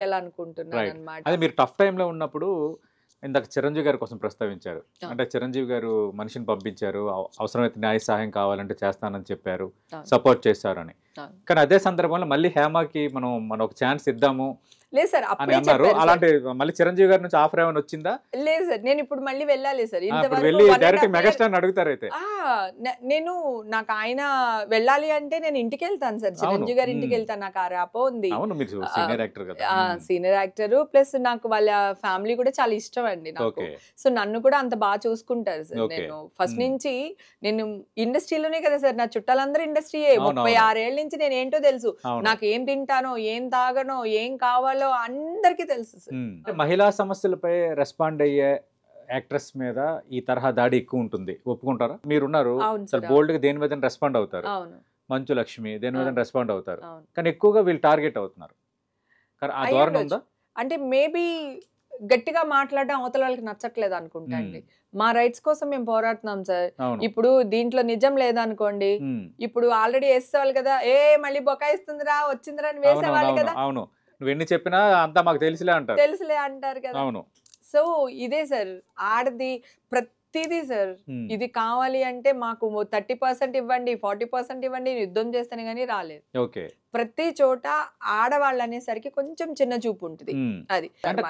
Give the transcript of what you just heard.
చేయాలనుకుంటున్నాను రైట్. అనమాట. అదే మీరు టఫ్ టైమ్‌లో ఉన్నప్పుడు ఇందాక చిరంజీవి గారి కోసం ప్రస్తావించారు. అవును. అంటే చిరంజీవి గారు మనిషిని పంపించారు. అవసరమైతే న్యాయ సహాయం కావాలంటే చేస్తానని చెప్పారు. అవును. సపోర్ట్ చేశారని. అవును. కానీ అదే సందర్భంలో మళ్ళీ హేమకి మనం ఒక ఛాన్స్ ఇద్దాము లేదు సార్. అని అప్పుడే అన్నారు. చెప్పారు సార్. అలాంటి మళ్ళీ చిరంజీవి గారి నుంచి ఆఫర్ ఏమైనా వచ్చిందా? లేదు సార్. నేనిప్పుడు మళ్ళీ వెళ్ళాలి సార్. ఇప్పుడు ఇంతవరకు వెళ్లి 1 డైరెక్ట్ ½ ఇయర్ మెగాస్టార్‌ని అడుగుతారైతే. ఆ! నేను నాకు ఆయన వెళ్ళాలి అంటే నేను ఇంటికెళ్తాను సార్. అవును. చిరంజీవి గారి హ్మ్. ఇంటికెళ్తాను. నాకు ఆ ర్యాపో ఉంది. అవును. మీరు ఆహ్, సీనియర్ యాక్టర్ కదా! సీనియర్ యాక్టరు ప్లస్ నాకు వాళ్ళ ఫ్యామిలీ కూడా చాలా ఇష్టం అండి నాకు. ఓకే. సో, నన్ను కూడా అంత చూసుకుంటారు సార్. ఓకే. నేను ఫస్ట్ హ్మ్. నుంచి నేను ఇండస్ట్రీలోనే కదా సార్. నా చుట్టాలందరూ ఇండస్ట్రీయే. అవునవును. 36 ఏళ్ల నుంచి నేనేంటో తెలుసు. అవును. నాకు ఏం తింటానో, ఏం తాగనో, ఏం కావాలో అందరికీ తెలుసు సార్. అంటే మహిళా సమస్యలపై రెస్పాండ్ అయ్యే యాక్ట్రెస్ మీద ఈ తరహా దాడి ఎక్కువ ఉంటుంది. ఒప్పుకుంటారా? మీరున్నారు. అవును చాలా సార్. బోల్డ్‌గా దేని మీదైనా రెస్పాండ్ అవుతారు. అవును. మంచు లక్ష్మి దేని మీదైనా అవును. రెస్పాండ్ అవుతారు. అవును. కానీ ఎక్కువగా వీళ్ళు టార్గెట్ అవుతున్నారు. కానీ ఆ ధోరణి ఉందా? అంటే మేబీ గట్టిగా మాట్లాడడం అవతల వాళ్ళకి నచ్చట్లేదు అనుకుంటా అండి. మా రైట్స్ కోసం మేము పోరాడుతున్నాం సార్. అవును. ఇప్పుడు దీంట్లో నిజం లేదనుకోండి. ఇప్పుడు ఆల్రెడీ ఏసేవాళ్ళు కదా! మళ్ళీ బొకాయిస్తుందిరా, వచ్చిందిరా అని వేసేవాళ్ళు అవునవును. కదా! అవును. నువ్వెన్ని చెప్పినా అంతా మాకు తెలుసులే అంటారు. తెలుసులే అంటారు కదా! అవును. సో, ఇదే సార్. ఆడది ప్రతీదీ సార్. హ్మ్. ఇది కావాలి అంటే మాకు 30% ఇవ్వండి, 40% ఇవ్వండి, యుద్ధం చేస్తేనే గాని రాలేదు. ఓకే. ప్రతి చోట ఆడవాళ్ళనేసరికి కొంచెం చిన్న చూపు ఉంటది. హ్మ్. అది. అంటే